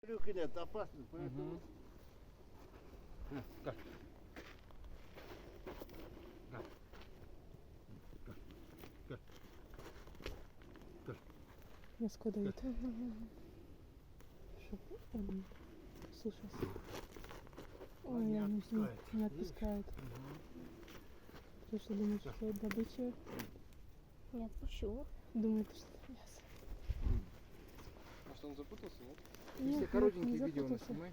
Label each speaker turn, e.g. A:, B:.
A: Крюк нет, опасный, поэтому...
B: Как?
C: Мяско дают. Чтоб он слушался. Ой,
B: не
C: я
B: отпускает.
C: не отпускает. Ты что думаешь, что это добыча?
D: Не отпущу.
C: Думает, что это мясо.
E: Может он запутался, нет?
C: Нет,
B: Если
C: нет,
B: коротенькие
C: не
B: видео
C: запутался.
B: наснимай.